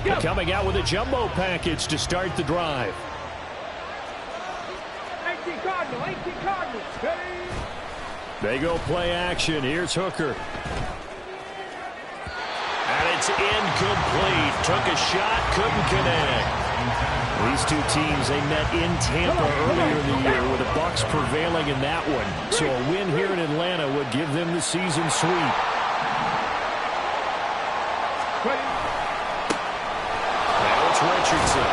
Coming out with a jumbo package to start the drive. 18 Cardinals. They go play action. Here's Hooker. And it's incomplete. Took a shot, couldn't connect. These two teams, they met in Tampa earlier in the year with the Bucs prevailing in that one. So a win here in Atlanta would give them the season sweep. Now it's Richardson.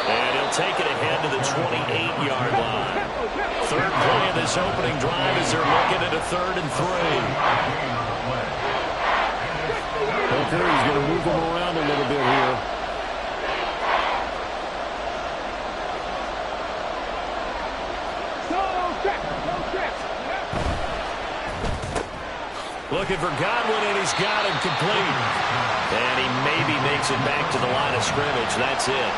And he'll take it ahead to the 28-yard line. Third play of this opening drive as they're looking at a 3rd and 3. Hooker, he's going to move them around a little bit here. Looking for Godwin, and he's got him complete. And he maybe makes it back to the line of scrimmage. That's it.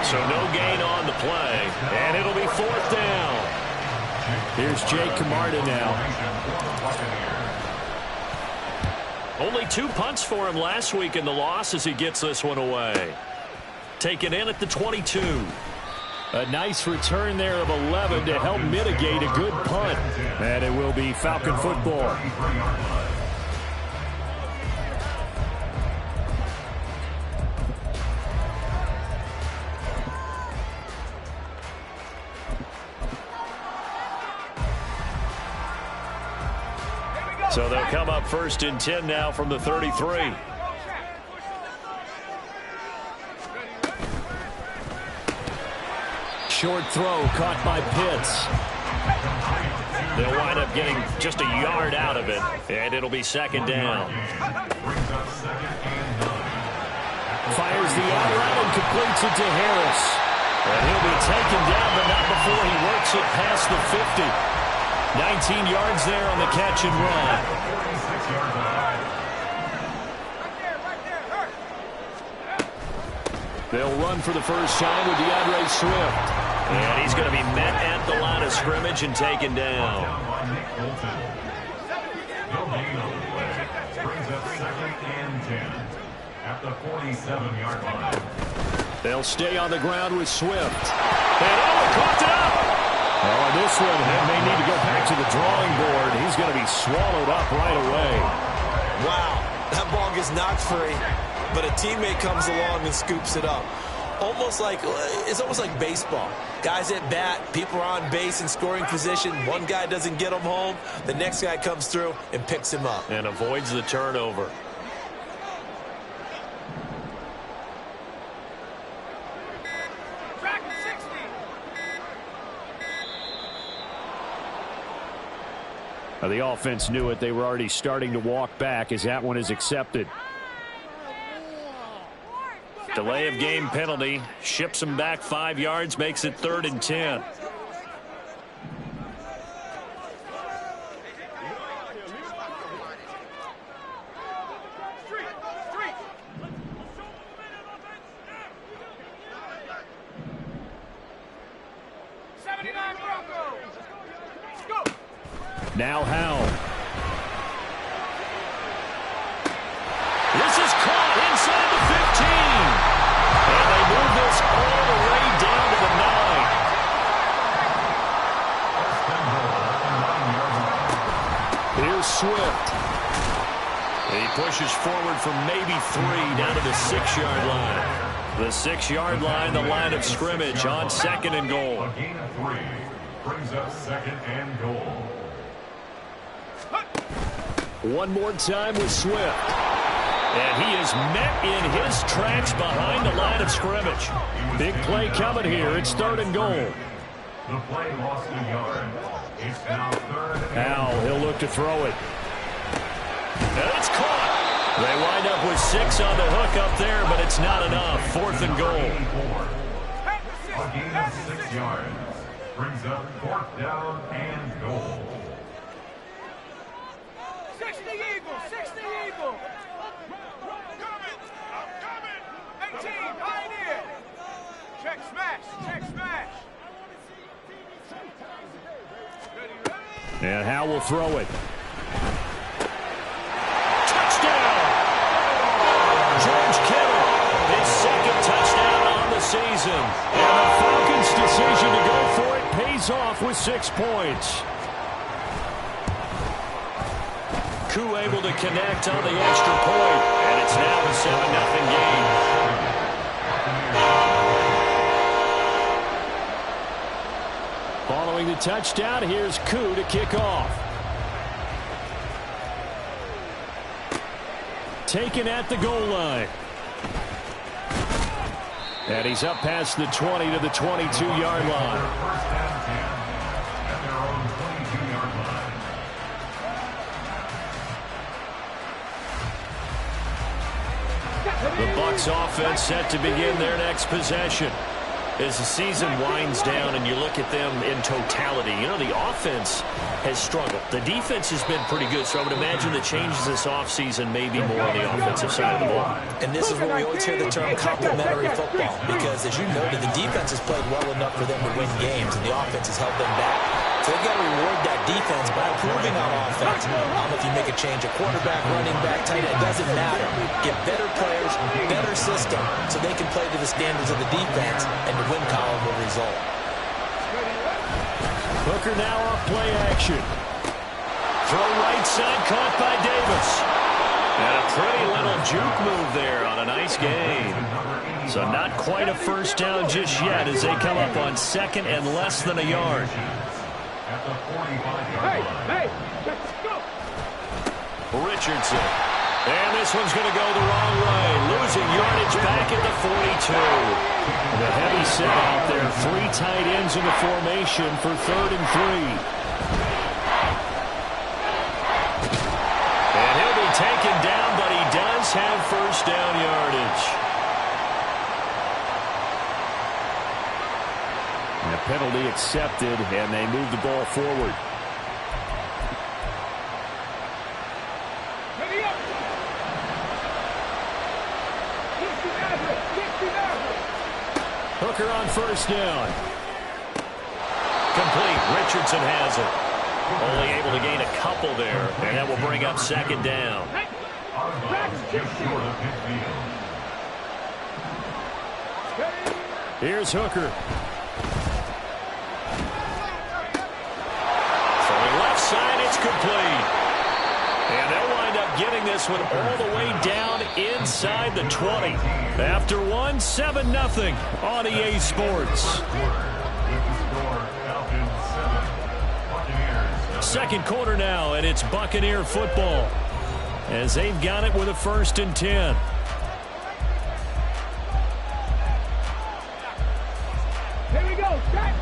So no gain on the play. And it'll be 4th down. Here's Jake Camarda now. Only 2 punts for him last week in the loss as he gets this one away. Taken in at the 22. A nice return there of 11 to help mitigate a good punt. And it will be Falcon football. So they'll come up 1st and 10 now from the 33. Short throw caught by Pitts. They'll wind up getting just a yard out of it, and it'll be 2nd down. Fires the outright and completes it to Harris. And he'll be taken down, but not before he works it past the 50. 19 yards there on the catch and run. They'll run for the first time with DeAndre Swift. And he's going to be met at the line of scrimmage and taken down. Brings up 2nd and 10 at the 47-yard line. They'll stay on the ground with Swift. And caught it up! Well, this one, they may need to go back to the drawing board. He's going to be swallowed up right away. Wow, that ball gets knocked free, but a teammate comes along and scoops it up. It's almost like baseball. Guys at bat, people are on base in scoring position. One guy doesn't get him home. The next guy comes through and picks him up. And avoids the turnover. The offense knew it. They were already starting to walk back as that one is accepted. Delay of game penalty. Ships him back 5 yards. Makes it 3rd and 10. Now Howell. This is caught inside the 15. And they move this all the way down to the 9. Here's Swift. He pushes forward for maybe 3 down to the 6-yard line. The 6-yard line, the line of scrimmage on 2nd and goal. A gain of 3 brings up 2nd and goal. One more time with Swift. And he is met in his tracks behind the line of scrimmage. Big play coming here. It's 3rd and goal. The play lost a yard. It's now 3rd and Howell, he'll look to throw it. And it's caught. They wind up with 6 on the hook up there, but it's not enough. 4th and goal. A gain of 6 yards brings up 4th down and goal. 60 Eagle. I'm coming. 18, Pioneer. Check smash. And Howell will throw it. Touchdown! George Kittle him. And the Falcons' decision to go for it pays off with 6 points. Koo able to connect on the extra point, and it's now a 7-0 game. Following the touchdown, here's Koo to kick off. Taken at the goal line. And he's up past the 20 to the 22-yard line. First down 10 at their own 22-yard line. The Bucs offense set to begin their next possession. As the season winds down and you look at them in totality, you know, the offense has struggled. The defense has been pretty good, so I would imagine the changes this offseason may be more on the offensive side of the ball. And this is where we always hear the term complementary football, because as you noted, the defense has played well enough for them to win games, and the offense has held them back. So they've got to reward that defense by improving on offense. I don't know if you make a change, a quarterback, running back, tight end, it doesn't matter. Get better players, better system, so they can play to the standards of the defense, and the win column will result. Hooker now off play action. Throw right side, caught by Davis. And a pretty little juke move there on a nice gain. So not quite a first down just yet as they come up on 2nd and less than a yard. At the 45-yard line. Let's go. Richardson. And this one's going to go the wrong way. Losing yardage back at the 42. The heavy set out there. 3 tight ends in the formation for 3rd and 3. And he'll be taken down, but he does have first down yardage. And a penalty accepted, and they move the ball forward. Ready up. 60 Hooker on first down. Complete. Richardson has it. Only able to gain a couple there, and that will bring up 2nd down. Out of bounds, just short of midfield. Here's Hooker. Side, it's complete. And they'll wind up getting this one all the way down inside the 20. After 1, 7-0 on EA Sports. Second quarter now, and it's Buccaneer football as they've got it with a 1st and 10. Here we go. Set.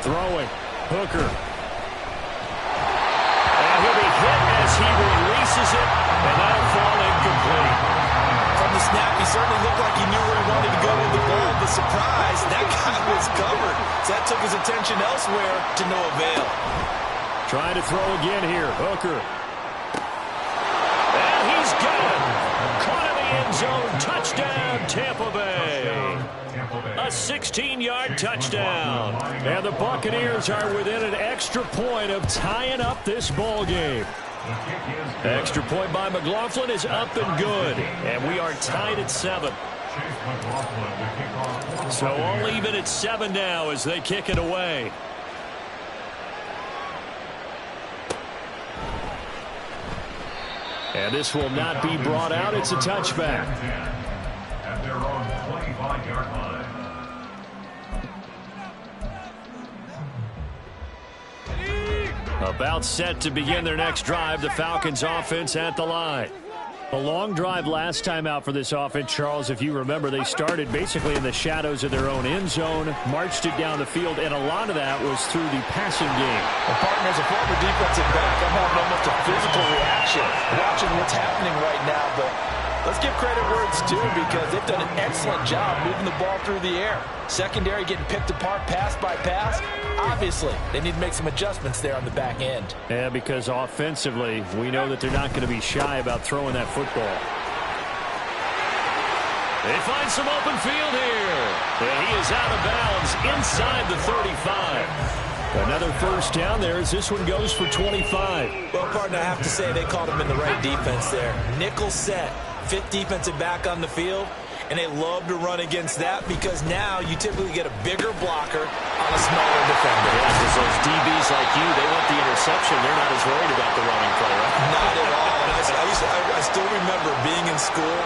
Throwing. Hooker. And he'll be hit as he releases it, and that'll fall incomplete. From the snap, he certainly looked like he knew where he wanted to go with the ball. The surprise, that guy was covered. So that took his attention elsewhere to no avail. Trying to throw again here. Hooker. And he's got it. Caught in the end zone. Touchdown, Tampa Bay. A 16-yard touchdown. And the Buccaneers are within an extra point of tying up this ball game. Extra point by McLaughlin is up and good. And we are tied at 7. So all even at 7 now as they kick it away. And this will not be brought out. It's a touchback. At their own 25-yard line. About set to begin their next drive, the Falcons offense at the line. A long drive last time out for this offense, Charles. If you remember, they started basically in the shadows of their own end zone, marched it down the field, and a lot of that was through the passing game. And partner, as a former defensive back, I'm having almost a physical reaction watching what's happening right now. But let's give credit where it's due, because they've done an excellent job moving the ball through the air. Secondary getting picked apart pass by pass. Obviously, they need to make some adjustments there on the back end. Yeah, because offensively, we know that they're not going to be shy about throwing that football. They find some open field here. And he is out of bounds inside the 35. Another first down there as this one goes for 25. Well, partner, I have to say they called him in the right defense there. Nickel set, fifth defensive back on the field, and they love to run against that because now you typically get a bigger blocker on a smaller defender. Yeah, because those DBs like you, they want the interception. They're not as worried about the running play, right? Not at all. And I still remember being in school,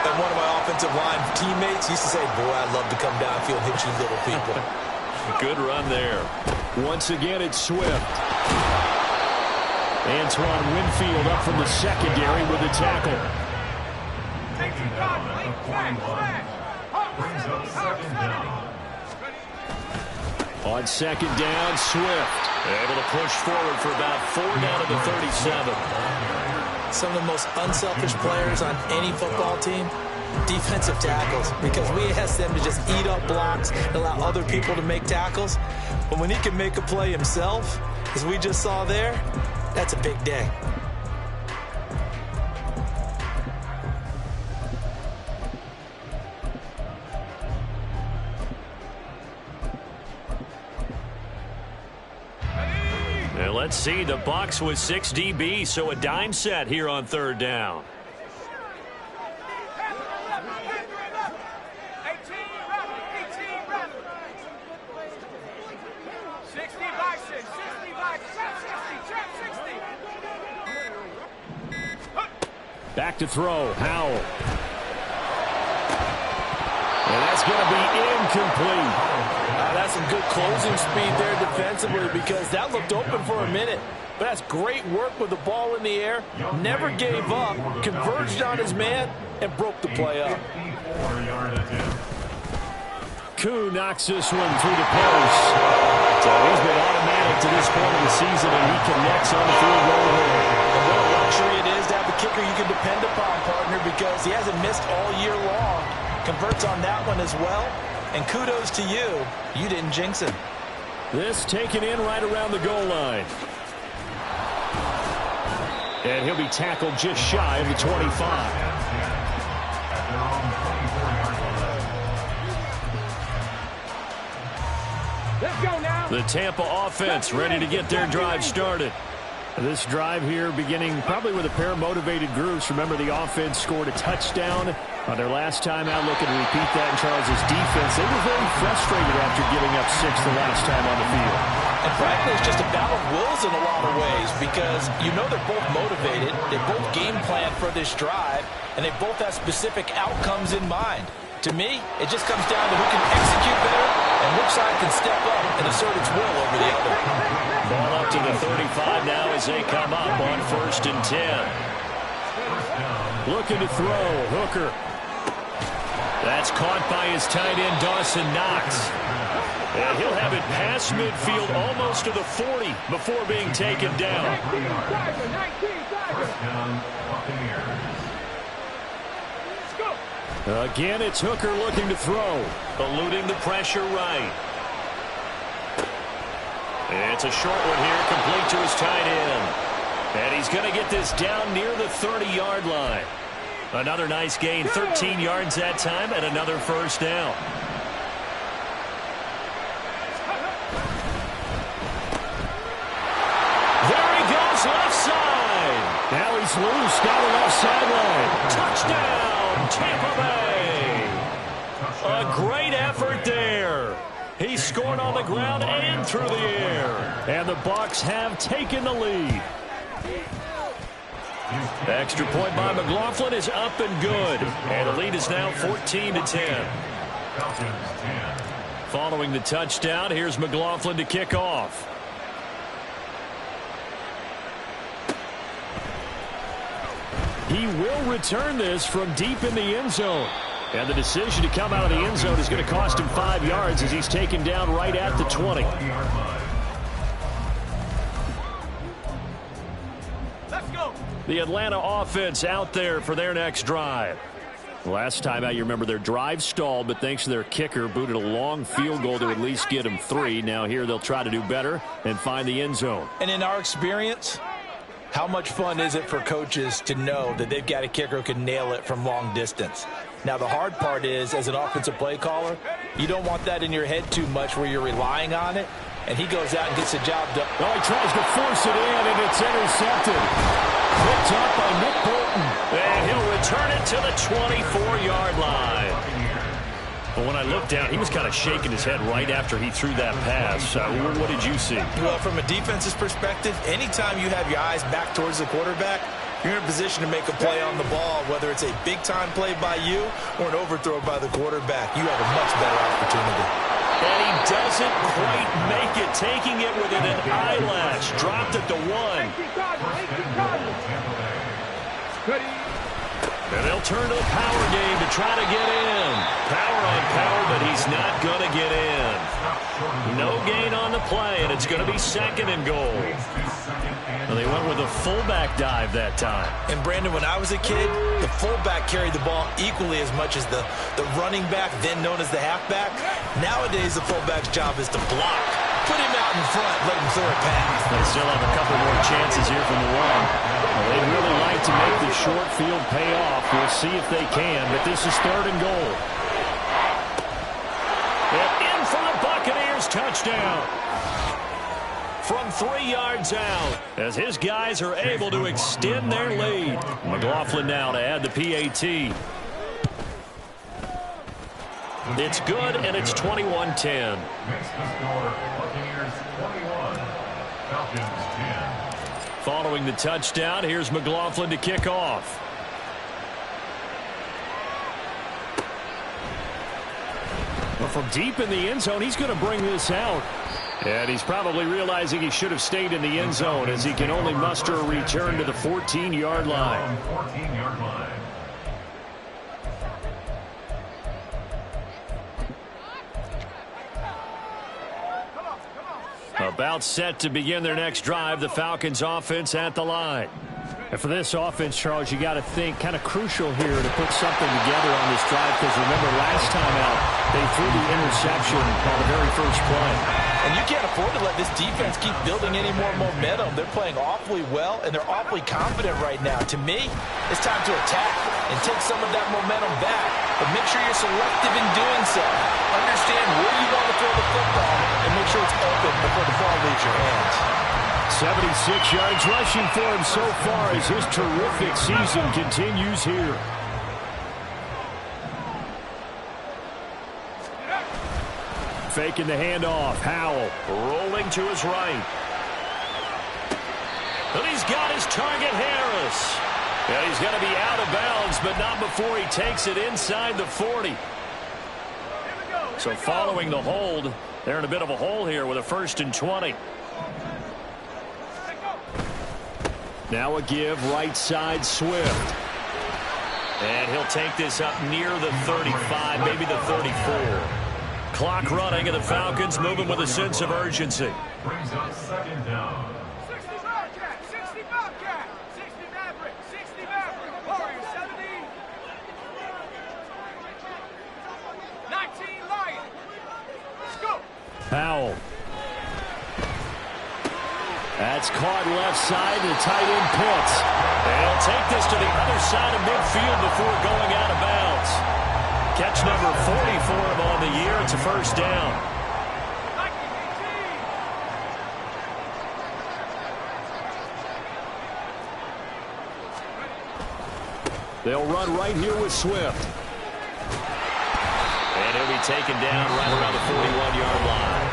and one of my offensive line teammates used to say, boy, I'd love to come downfield and hit you little people. Good run there. Once again, it's Swift. Antoine Winfield up from the secondary with a tackle. Taking down at the 41. Brings up second down. On second down, Swift able to push forward for about 4 down to the 37. Some of the most unselfish players on any football team, defensive tackles, because we ask them to just eat up blocks and allow other people to make tackles. But when he can make a play himself, as we just saw there, that's a big day. And let's see, the Bucs with 6 DB, so a dime set here on third down. Back to throw, Howell. And that's going to be incomplete. That's some good closing speed there defensively because that looked open for a minute. But that's great work with the ball in the air. Never gave up, converged on his man, and broke the play up. 54-yard attempt. Koo knocks this one through the post. So he's been automatic to this point of the season, and he connects on the field goal here. And what a luxury it is to have a kicker you can depend upon, partner, because he hasn't missed all year long. Converts on that one as well. And kudos to you. You didn't jinx him. This taken in right around the goal line. And he'll be tackled just shy of the 25. Let's go now. The Tampa offense ready to get their drive started. This drive here beginning probably with a pair of motivated Guruz. Remember, the offense scored a touchdown on their last time out. Looking to repeat that in Charles' defense. They were very frustrated after giving up 6 the last time on the field. And frankly, it's just a battle of wills in a lot of ways because you know they're both motivated. They both game plan for this drive, and they both have specific outcomes in mind. To me, it just comes down to who can execute better and which side can step up and assert its will over the other. Ball up to the 35 now as they come up on 1st and 10. Looking to throw, Hooker. That's caught by his tight end, Dawson Knox. And he'll have it past midfield almost to the 40 before being taken down. 19 First down, Buccaneers. Again, it's Hooker looking to throw. Eluding the pressure right. It's a short one here, complete to his tight end. And he's going to get this down near the 30-yard line. Another nice gain, 13 yards that time, and another first down. There he goes, left side. Now he's loose, down the left sideline. Touchdown, Tampa Bay. A great effort there. He scored on the ground and through the air. And the Bucs have taken the lead. The extra point by McLaughlin is up and good. And the lead is now 14-10. Following the touchdown, here's McLaughlin to kick off. He will return this from deep in the end zone. And the decision to come out of the end zone is going to cost him 5 yards as he's taken down right at the 20. Let's go. The Atlanta offense out there for their next drive. Last time out, you remember their drive stalled, but thanks to their kicker, booted a long field goal to at least get them 3. Now here they'll try to do better and find the end zone. And in our experience, how much fun is it for coaches to know that they've got a kicker who can nail it from long distance? Now, the hard part is, as an offensive play caller, you don't want that in your head too much where you're relying on it, and he goes out and gets the job done. Oh, he tries to force it in, and it's intercepted. Picked up by Nick Bolton. And he'll return it to the 24-yard line. But when I looked down, he was kind of shaking his head right after he threw that pass. What did you see? Well, from a defense's perspective, anytime you have your eyes back towards the quarterback, you're in a position to make a play on the ball, whether it's a big-time play by you or an overthrow by the quarterback. You have a much better opportunity. And he doesn't quite make it, taking it within an eyelash. Dropped at the 1. And they'll turn to the power game to try to get in. Power on power, but he's not going to get in. No gain on the play, and it's going to be 2nd and goal. Well, they went with a fullback dive that time. And, Brandon, when I was a kid, the fullback carried the ball equally as much as the running back, then known as the halfback. Nowadays, the fullback's job is to block. Put him out in front, let him throw a pass. They still have a couple more chances here from the 1. They'd really like to make the short field pay off. We'll see if they can, but this is 3rd and goal. And in for the Buccaneers, touchdown. From 3 yards out, as his guys are able to extend their lead. McLaughlin now to add the PAT. It's good, and it's 21-10. Makes the score Buccaneers 21, Falcons 10. Following the touchdown, here's McLaughlin to kick off. Well, from deep in the end zone, he's going to bring this out. And he's probably realizing he should have stayed in the end zone as he can only muster a return to the 14-yard line. 14-yard line. About set to begin their next drive, the Falcons offense at the line. And for this offense, Charles, you got to think kind of crucial here to put something together on this drive, because remember last time out they threw the interception on the very first play. And you can't afford to let this defense keep building any more momentum. They're playing awfully well, and they're awfully confident right now. To me, it's time to attack and take some of that momentum back. But make sure you're selective in doing so. Understand where you want to throw the football and make sure it's open before the ball leaves your hands. 76 yards rushing for him so far as his terrific season continues here. Faking the handoff. Howell rolling to his right. And he's got his target, Harris. Yeah, he's going to be out of bounds, but not before he takes it inside the 40. So following the hold, they're in a bit of a hole here with a 1st and 20. Now a give, right side, Swift. And he'll take this up near the 35, maybe the 34. Clock running, and the Falcons moving with a sense of urgency. Brings up 2nd down. 60 Bobcat, 60 Bobcat, 60 Maverick, 60 Maverick, Warrior 70. 19 Lion. Let's go. Powell. That's caught left side, the tight end Pitts. They'll take this to the other side of midfield before going out of bounds. Catch number 40 for him on the year. It's a 1st down. 19, 18. They'll run right here with Swift. And he'll be taken down right around the 41-yard line.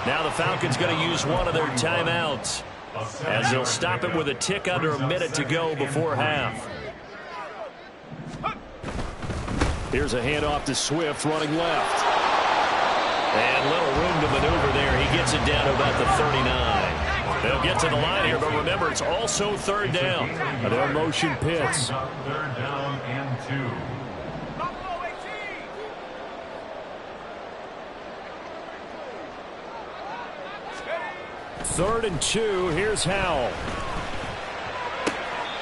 Now the Falcons going to use one of their timeouts, as they'll stop it with a tick under a minute to go before half. Here's a handoff to Swift running left. And little room to maneuver there. He gets it down to about the 39. They'll get to the line here, but remember, it's also 3rd down. Their motion Pitts. 3rd down and 2. 3rd and 2. Here's Howell.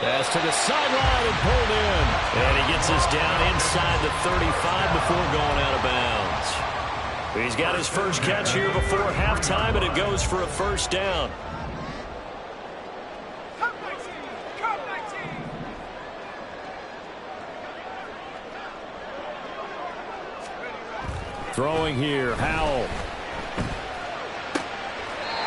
Pass to the sideline and pulled in. And he gets us down inside the 35 before going out of bounds. He's got his first catch here before halftime, and it goes for a 1st down. Come 19, come 19. Throwing here, Howell.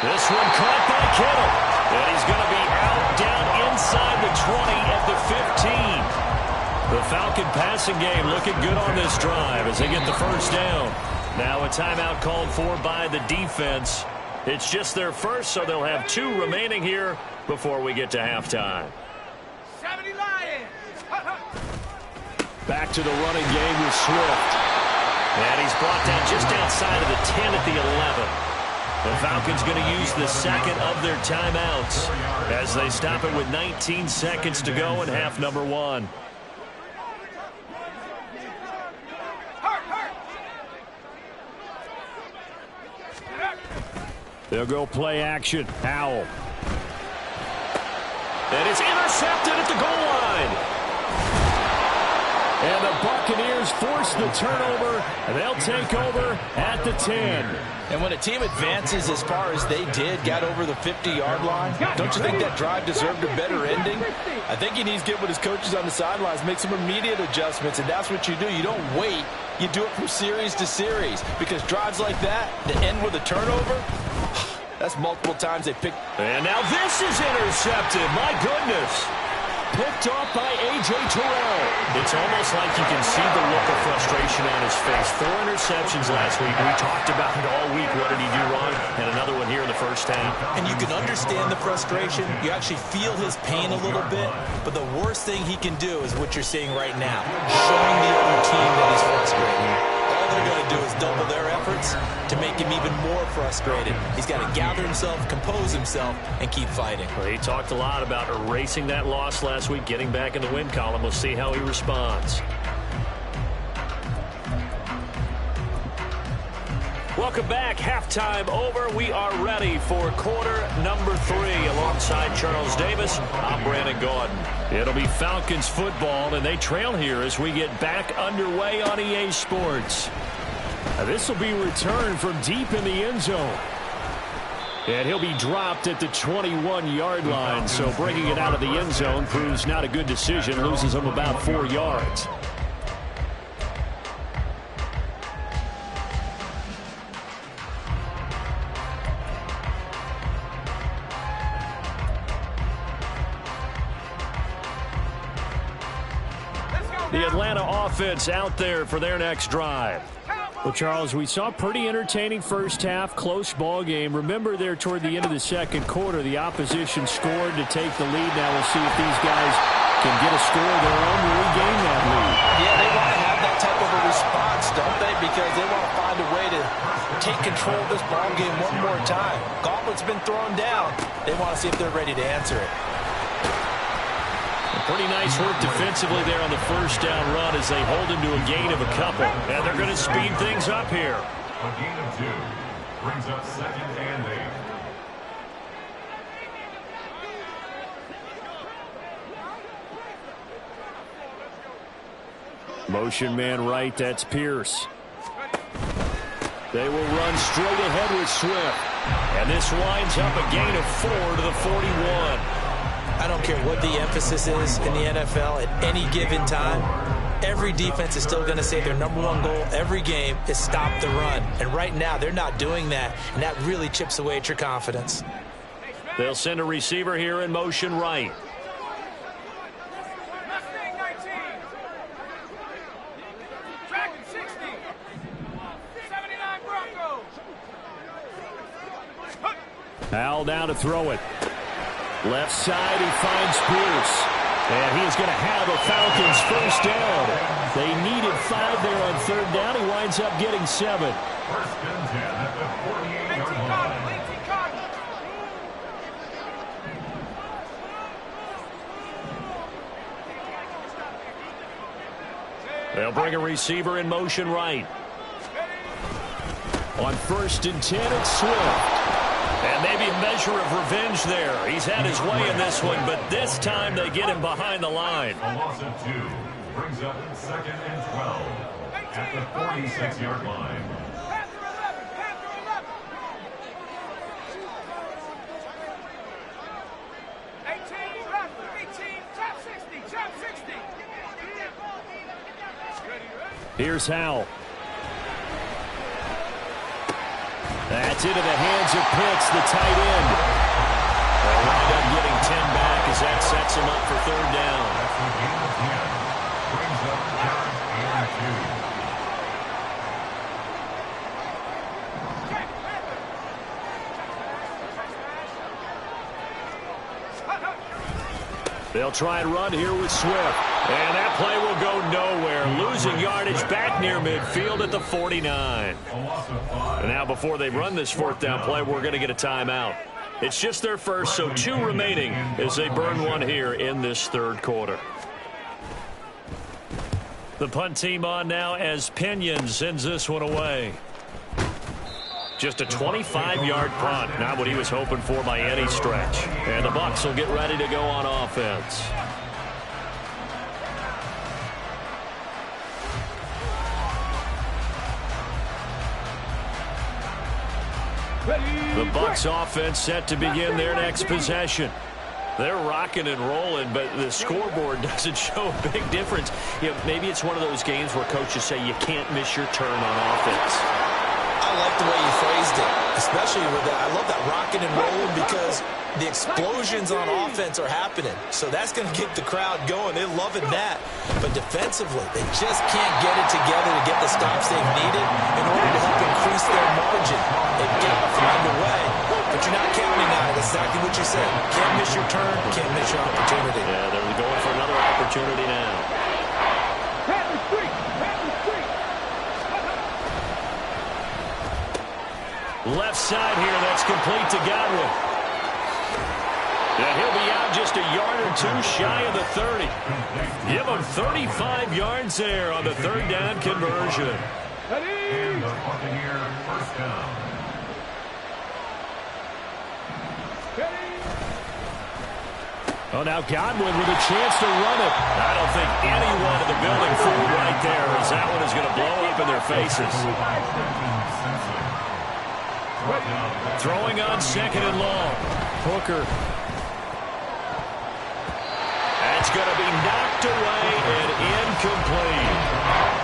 This one caught by Kittle. And he's going to be out down inside the 20 at the 15. The Falcon passing game looking good on this drive as they get the first down. Now a timeout called for by the defense. It's just their first, so they'll have 2 remaining here before we get to halftime. 70 Lions. Back to the running game with Swift. And he's brought down just outside of the 10 at the 11. The Falcons going to use the second of their timeouts as they stop it with 19 seconds to go in half number 1. They'll go play action. Howell. And it's intercepted at the goal line. And the Buccaneers force the turnover, and they'll take over at the 10. And when a team advances as far as they did, got over the 50-yard line, don't you think that drive deserved a better ending? I think he needs to get with his coaches on the sidelines, make some immediate adjustments, and that's what you do. You don't wait. You do it from series to series, because drives like that, that end with a turnover, that's multiple times they pick. And now this is intercepted. My goodness. Picked off by A.J. Terrell. It's almost like you can see the look of frustration on his face. 4 interceptions last week. We talked about it all week. What did he do wrong? And another one here in the first half. And you can understand the frustration. You actually feel his pain a little bit. But the worst thing he can do is what you're seeing right now. Showing the other team that he's frustrated. All they're going to do is double their efforts to make him even more frustrated. He's got to gather himself, compose himself, and keep fighting. Well, he talked a lot about erasing that loss last week, getting back in the win column. We'll see how he responds. Welcome back. Halftime over. We are ready for quarter number 3. Alongside Charles Davis, I'm Brandon Gaudin. It'll be Falcons football, and they trail here as we get back underway on EA Sports. Now, this will be returned from deep in the end zone. And he'll be dropped at the 21-yard line, so bringing it out of the end zone proves not a good decision, loses him about 4 yards. The Atlanta offense out there for their next drive. Well, Charles, we saw a pretty entertaining first half, close ball game. Remember there toward the end of the second quarter, the opposition scored to take the lead. Now we'll see if these guys can get a score of their own to regain that lead. Yeah, they want to have that type of a response, don't they? Because they want to find a way to take control of this ball game one more time. Gauntlet's been thrown down. They want to see if they're ready to answer it. Pretty nice work defensively there on the first down run as they hold him to a gain of a couple. And they're going to speed things up here. A gain of 2 brings up 2nd and 8. Motion man right, that's Pierce. They will run straight ahead with Swift. And this winds up a gain of 4 to the 41. I don't care what the emphasis is in the NFL at any given time. Every defense is still going to say their #1 goal every game is stop the run. And right now, they're not doing that, and that really chips away at your confidence. They'll send a receiver here in motion right. Mustang 19. Dragon 60. 79 Broncos. Howell down to throw it. Left side, he finds Pierce. And he is going to have a Falcons first down. They needed 5 there on 3rd down. He winds up getting 7. 1st and 10 at the 48-yard line. They'll bring a receiver in motion right. On 1st and 10, it's Swift. And maybe a measure of revenge there. He's had his way in this one, but this time they get him behind the line. A loss of 2 brings up 2nd and 12 at the 46-yard line. Panther 11. Panther 11. 18. Panther 18. Top 60. Top 60. Here's Howell. And That's into the hands of Pitts, the tight end. They'll wind up getting 10 back as that sets them up for third down. That's the game of 10. Brings up third and 2. They'll try and run here with Swift. And that play will go nowhere. Losing yardage back near midfield at the 49. And now before they run this fourth down play, we're going to get a timeout. It's just their first, so 2 remaining as they burn one here in this third quarter. The punt team on now as Pinion sends this one away. Just a 25-yard punt, not what he was hoping for by any stretch. And the Bucs will get ready to go on offense. The Bucs offense set to begin their next possession. They're rocking and rolling, but the scoreboard doesn't show a big difference. You know, maybe it's one of those games where coaches say you can't miss your turn on offense. I like the way you phrased it, especially with that. I love that rocking and rolling because the explosions on offense are happening. So that's going to get the crowd going. They're loving that. But defensively, they just can't get it together to get the stops they've needed in order to help increase their margin. They've got to find a way, but you're not counting on it. Exactly what you said. Can't miss your turn, can't miss your opportunity. Yeah, they're going for another opportunity now. Left side here, that's complete to Godwin. And he'll be out just a yard or 2 shy of the 30. Give him 35 yards there on the third down conversion. And the Buccaneer first down. Oh, now Godwin with a chance to run it. I don't think anyone in the building fooled right there, as that one is going to blow up in their faces. Throwing on second and long. Hooker. That's going to be knocked away and incomplete.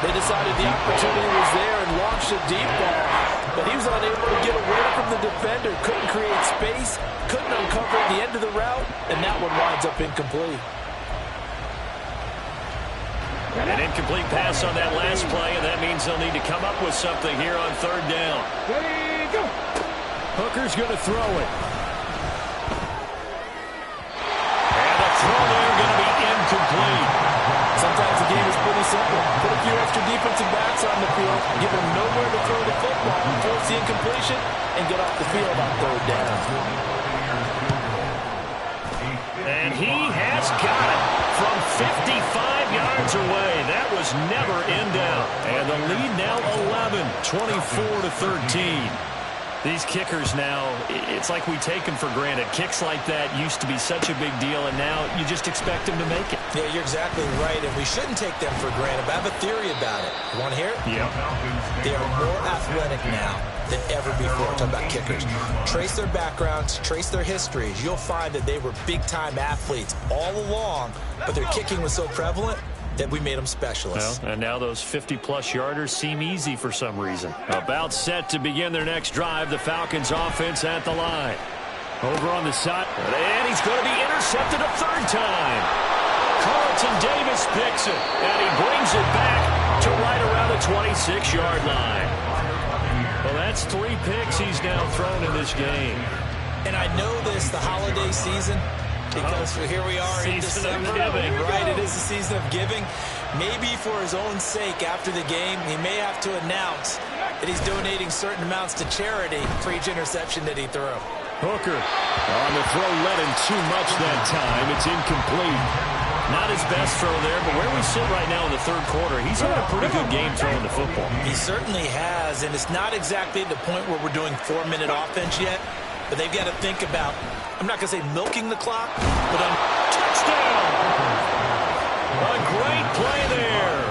They decided the opportunity was there and launched a deep ball, but he was unable to get away from the defender, couldn't create space, couldn't uncover the end of the route, and that one winds up incomplete. An incomplete pass on that last play, and that means they'll need to come up with something here on third down. Hooker's going to throw it. And the throw there going to be incomplete. Sometimes the game is pretty simple. Put a few extra defensive backs on the field, give them nowhere to throw the football, force the incompletion, and get off the field on third down. And he has got it from 55 yards away. That was never in doubt. And the lead now 11, 24-13. These kickers now, it's like we take them for granted. Kicks like that used to be such a big deal, and now you just expect them to make it. Yeah, you're exactly right, and we shouldn't take them for granted. But I have a theory about it. You want to hear it? Yeah. They are more athletic now than ever before. Talk about kickers. Trace their backgrounds, trace their histories. You'll find that they were big-time athletes all along, but their kicking was so prevalent that we made them specialists. Well, and now those 50-plus yarders seem easy for some reason. About set to begin their next drive, the Falcons offense at the line. Over on the side, and he's going to be intercepted a third time. Carlton Davis picks it, and he brings it back to right around the 26-yard line. Well, that's 3 picks he's now thrown in this game. And I know this, the holiday season, because here we are in December, right? It is the season of giving. Maybe for his own sake, after the game, he may have to announce that he's donating certain amounts to charity for each interception that he threw. Hooker on the throw, led him too much that time. It's incomplete. Not his best throw there, but where we sit right now in the third quarter, he's had a pretty good game throwing the football. He certainly has, and it's not exactly the point where we're doing 4-minute offense yet, but they've got to think about, I'm not going to say milking the clock, but touchdown! A great play there.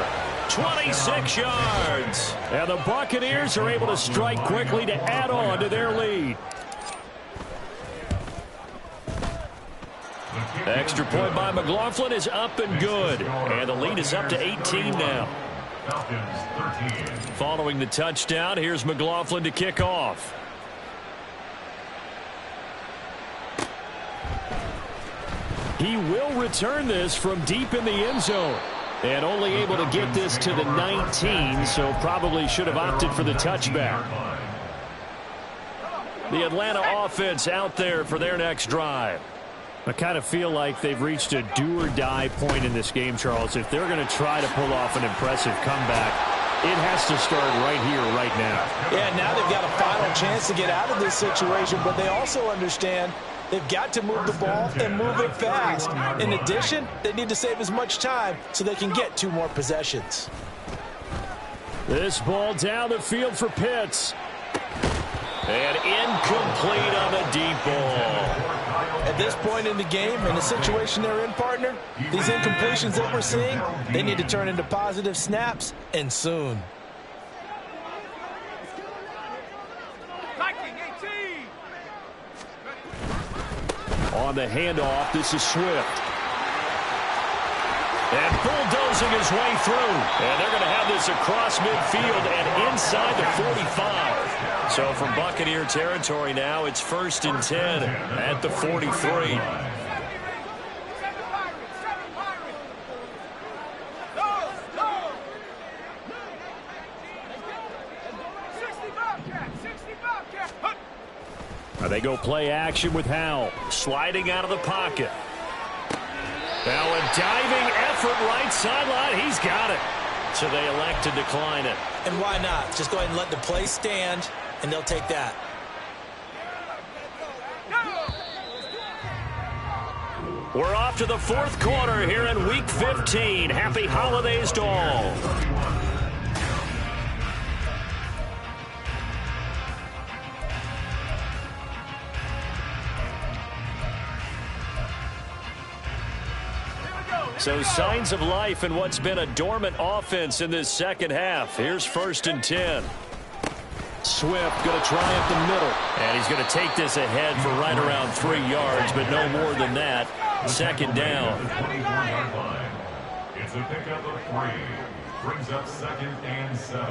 26 yards. And the Buccaneers are able to strike quickly to add on to their lead. Extra point by McLaughlin is up and good. And the lead is up to 18 now. Falcons 13. Following the touchdown, here's McLaughlin to kick off. He will return this from deep in the end zone. And only able to get this to the 19, so probably should have opted for the touchback. The Atlanta offense out there for their next drive. I kind of feel like they've reached a do-or-die point in this game, Charles. If they're going to try to pull off an impressive comeback, it has to start right here, right now. Yeah, now they've got a final chance to get out of this situation, but they also understand they've got to move the ball and move it fast. In addition, they need to save as much time so they can get 2 more possessions. This ball down the field for Pitts. And incomplete on the deep ball. At this point in the game, in the situation they're in, partner, these incompletions that we're seeing, they need to turn into positive snaps, and soon. On the handoff, this is Swift. And bulldozing his way through. And they're going to have this across midfield and inside the 45. So from Buccaneer territory now, it's 1st and 10 at the 43. They go play action with Howell. Sliding out of the pocket. Now a diving effort right sideline. He's got it. So they elect to decline it. And why not? Just go ahead and let the play stand, and they'll take that. We're off to the 4th quarter here in Week 15. Happy holidays to all. So signs of life in what's been a dormant offense in this second half. Here's 1st and 10. Swift going to try up the middle. And he's going to take this ahead for right around 3 yards, but no more than that. 2nd down. It's a pickup of 3. Brings up 2nd and 7.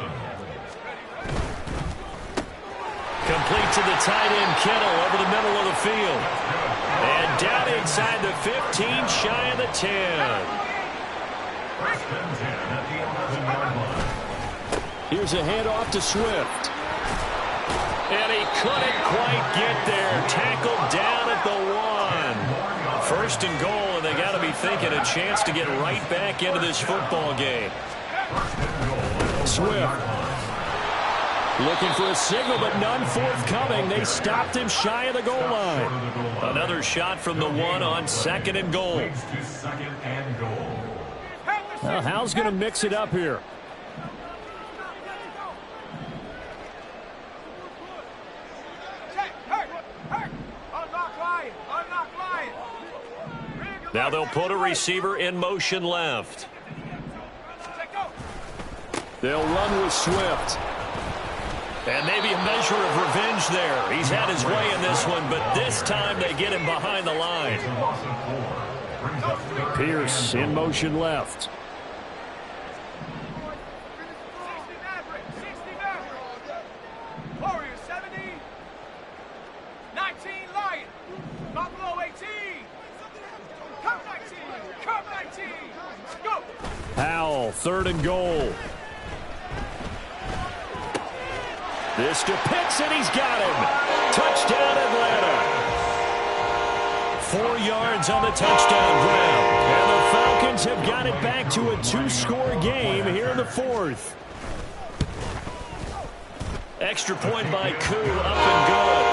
Complete to the tight end, Kittle, over the middle of the field. And down inside the 15, shy of the 10. 1st and 10 at the 11-yard line. Here's a handoff to Swift. And he couldn't quite get there. Tackled down at the 1. 1st and goal, and they got to be thinking a chance to get right back into this football game. Swift. Looking for a signal, but none forthcoming. They stopped him shy of the goal line. Another shot from the 1 on 2nd and goal. Well, Howell's going to mix it up here. Now they'll put a receiver in motion left. They'll run with Swift. And maybe a measure of revenge there. He's had his way in this one, but this time they get him behind the line. Pierce in motion left. Warriors 70. 19 Lion. Buffalo 18. Come 19. Come 19. Go. Howell, 3rd and goal. This to Pitts, and he's got him. Touchdown, Atlanta. 4 yards on the touchdown grab. And the Falcons have got it back to a 2-score game here in the 4th. Extra point by Koo, up and good.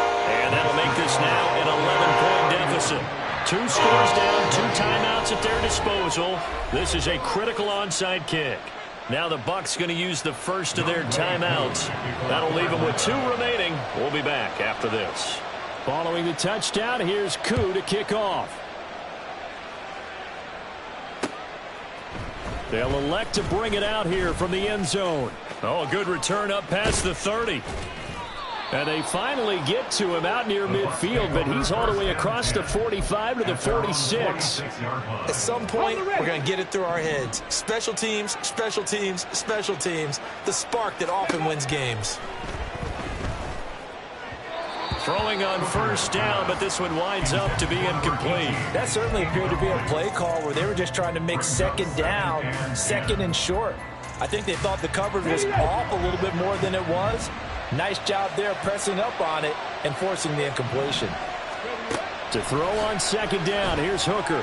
And that'll make this now an 11-point deficit. 2 scores down, 2 timeouts at their disposal. This is a critical onside kick. Now the Bucs going to use the first of their timeouts. That'll leave them with 2 remaining. We'll be back after this. Following the touchdown, here's Koo to kick off. They'll elect to bring it out here from the end zone. Oh, a good return up past the 30. And they finally get to him out near midfield, but he's all the way across the 45 to the 46. At some point, we're going to get it through our heads. Special teams, special teams, special teams. The spark that often wins games. Throwing on first down, but this one winds up to be incomplete. That certainly appeared to be a play call where they were just trying to make second down, second and short. I think they thought the coverage was off a little bit more than it was. Nice job there pressing up on it and forcing the incompletion. To throw on second down, here's Hooker.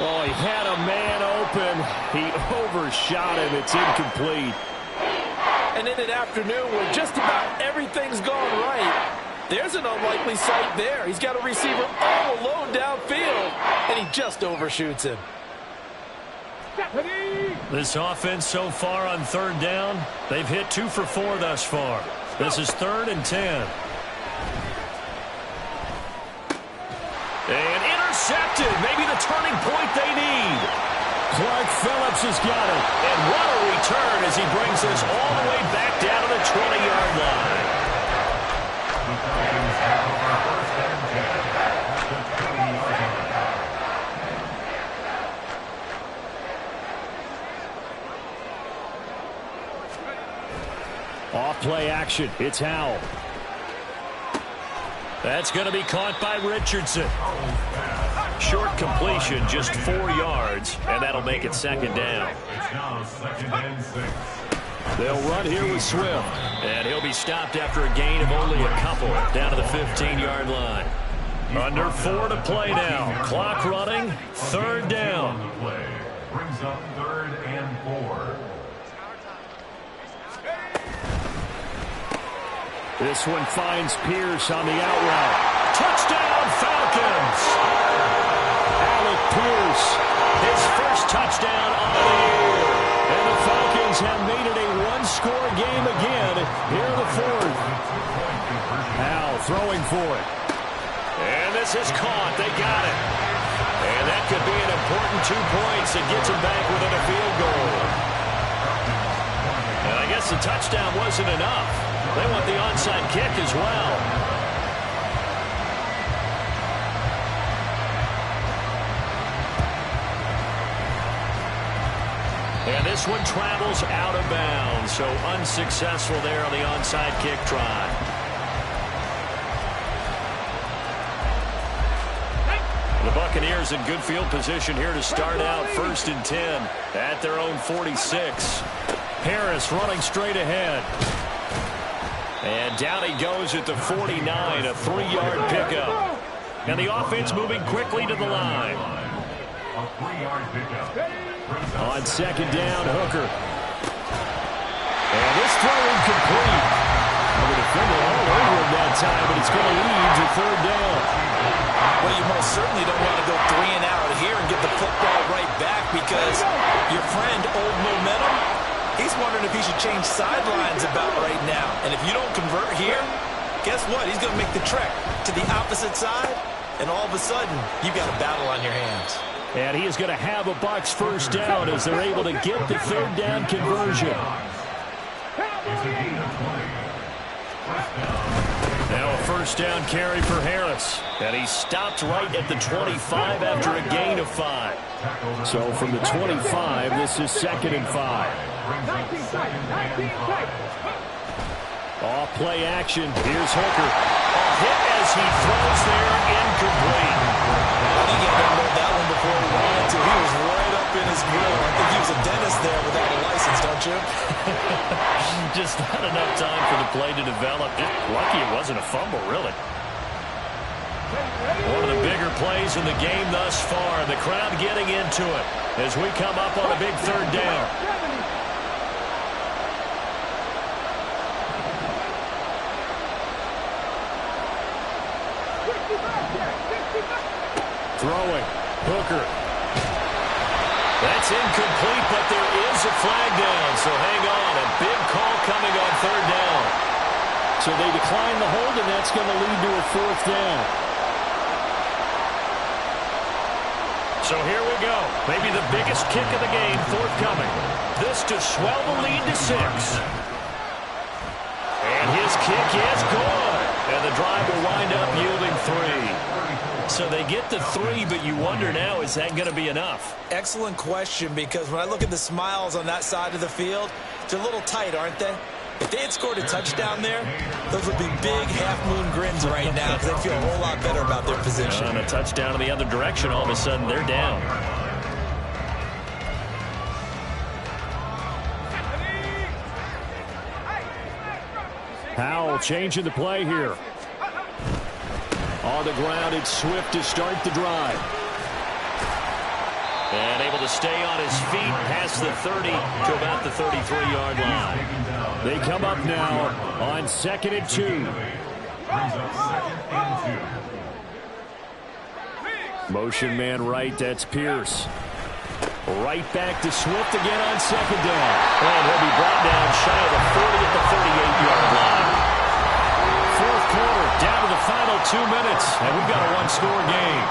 Oh, he had a man open. He overshot him. It's incomplete. And in an afternoon where just about everything's gone right, there's an unlikely sight there. He's got a receiver all alone downfield, and he just overshoots him. This offense so far on third down, they've hit 2 for 4 thus far. This is 3rd and 10. And intercepted. Maybe the turning point they need. Clark Phillips has got it. And what a return as he brings this all the way back down to the 20-yard line. The Falcons have over 1st and 10 at the 20-yard line. Off play action. It's Howell. That's going to be caught by Richardson. Short completion, just 4 yards, and that'll make it 2nd down. It's now 2nd and 6. They'll run here with Swift, and he'll be stopped after a gain of only a couple down to the 15-yard line. Under 4 to play now. Clock running, 3rd down. On the play brings up 3rd and 4. This one finds Pierce on the out route. Touchdown, Falcons! Alec Pierce, his first touchdown on the year. And the Falcons have made it a one-score game again here in the 4th. Howell throwing for it. And this is caught. They got it. And that could be an important 2 points that gets them back within a field goal. And I guess the touchdown wasn't enough. They want the onside kick as well. And this one travels out of bounds, so unsuccessful there on the onside kick try. The Buccaneers in good field position here to start out 1st and 10 at their own 46. Harris running straight ahead. And down he goes at the 49, a 3-yard pickup. And the offense moving quickly to the line. A 3-yard pickup. On 2nd down, Hooker. And this throw incomplete. The defender all over him that time, but it's going to lead to 3rd down. Well, you most certainly don't want to go 3 and out here and get the football right back because your friend, Old Momentum, he's wondering if he should change sidelines about right now. And if you don't convert here, guess what? He's going to make the trek to the opposite side, and all of a sudden, you've got a battle on your hands. And he is going to have a Bucs first down as they're able to get the 3rd down conversion. It's a gain of 20. First down. Now a first down carry for Harris. And he stopped right at the 25 after a gain of 5. So from the 25, this is 2nd and 5. Off play action. Here's Hooker. A hit as he throws there, incomplete. I think he unloaded that one before he wanted to. He was right up in his grill. I think he was a dentist there without a license, don't you? Just not enough time for the play to develop. Just lucky it wasn't a fumble, really. One of the bigger plays in the game thus far. The crowd getting into it as we come up on a big 3rd down. Throwing. Hooker. That's incomplete, but there is a flag down, so hang on. A big call coming on 3rd down. So they decline the hold, and that's going to lead to a 4th down. So here we go. Maybe the biggest kick of the game forthcoming. This to swell the lead to 6. And his kick is good. And the drive will wind up yielding 3. So they get the 3, but you wonder now, is that going to be enough? Excellent question, because when I look at the smiles on that side of the field, they're a little tight, aren't they? If they had scored a touchdown there, those would be big half-moon grins right now because they feel a whole lot better about their position. And a touchdown in the other direction, all of a sudden they're down. Powell changing the play here. On the ground, it's Swift to start the drive. And able to stay on his feet past the 30 to about the 33-yard line. They come up now on 2nd and 2. Brings up 2nd and 2. Motion man right, that's Pierce. Right back to Swift again on 2nd down. And he'll be brought down shy of the 40 at the 38-yard line. Fourth quarter, down to the final 2 minutes, and we've got a one-score game.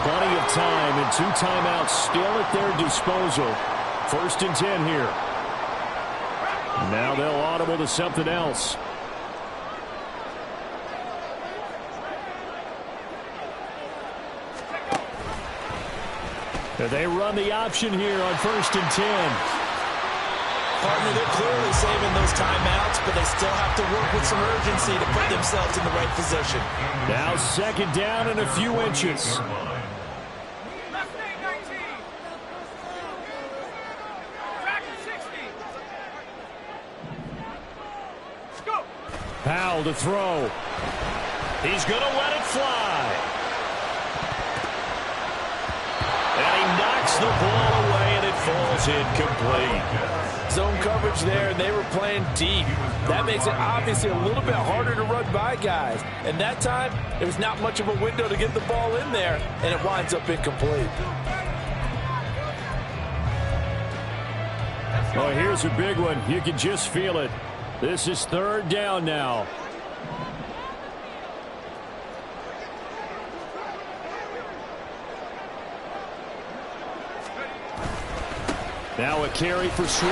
Plenty of time and 2 timeouts still at their disposal. 1st and 10 here. Now they'll audible to something else. They run the option here on 1st and 10. Partner, they're clearly saving those timeouts, but they still have to work with some urgency to put themselves in the right position. Now 2nd down and a few inches. Powell to throw. He's going to let it fly. And he knocks the ball away, and it falls incomplete. Zone coverage there, and they were playing deep. That makes it obviously a little bit harder to run by guys. And that time, there was not much of a window to get the ball in there, and it winds up incomplete. Oh, here's a big one. You can just feel it. This is 3rd down now. Now a carry for Swift.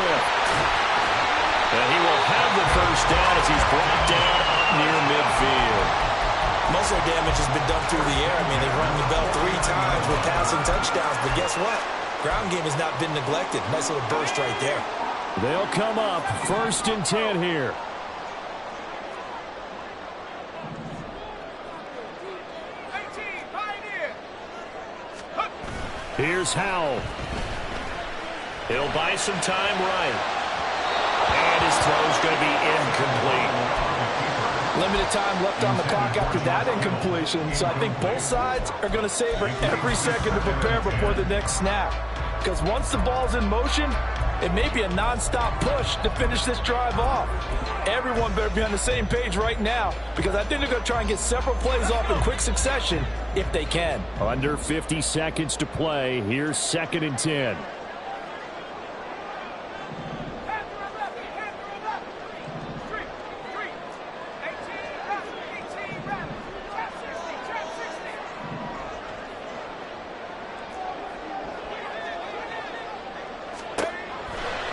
And he will have the 1st down as he's brought down up near midfield. Muscle damage has been done through the air. I mean, they've rung the bell 3 times with passing touchdowns, but guess what? Ground game has not been neglected. Nice little burst right there. They'll come up 1st and 10 here. Here's Howell. He'll buy some time right. And his throw's going to be incomplete. Limited time left on the clock after that incompletion, so I think both sides are going to savor every second to prepare before the next snap. Because once the ball's in motion, it may be a non-stop push to finish this drive off. Everyone better be on the same page right now, because I think they're going to try and get several plays off in quick succession if they can. Under 50 seconds to play. Here's 2nd and 10.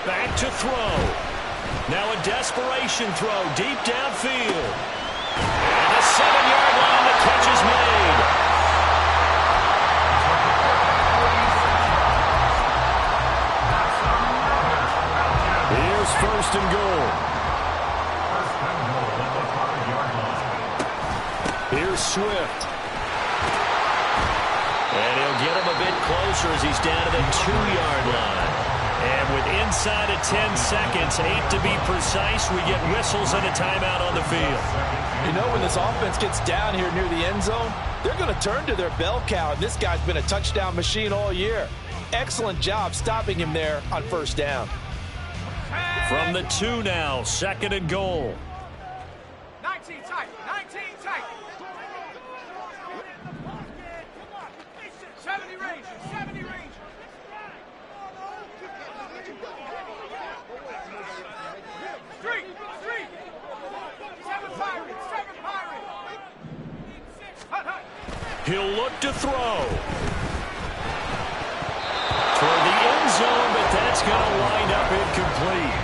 Back to throw. Now a desperation throw deep downfield. And a 7-yard line, the catch is made. Here's 1st and goal. Here's Swift. And he'll get him a bit closer as he's down to the 2-yard line. And with inside of 10 seconds, 8 to be precise, we get whistles and a timeout on the field. You know, when this offense gets down here near the end zone, they're going to turn to their bell cow, and this guy's been a touchdown machine all year. Excellent job stopping him there on 1st down. From the 2 now, 2nd and goal. 19 tight, 19 tight. 70 Rangers, 70 Rangers. Street, street. 7 Pirates, 7 Pirates. Hut, hut. He'll look to throw. Toward the end zone, but that's going to wind up incomplete.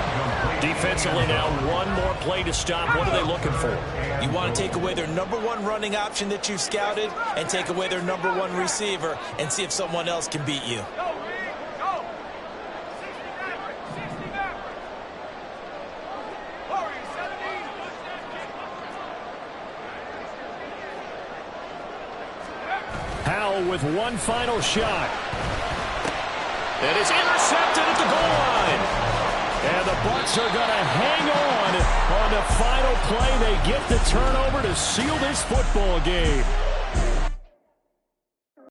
Defensively now, one more play to stop. What are they looking for? You want to take away their #1 running option that you've scouted and take away their #1 receiver and see if someone else can beat you. Go, Reed, go. 60 Maverick, 60 Maverick. with one final shot. And it's intercepted at the goal line. And the Bucs are going to hang on the final play. They get the turnover to seal this football game.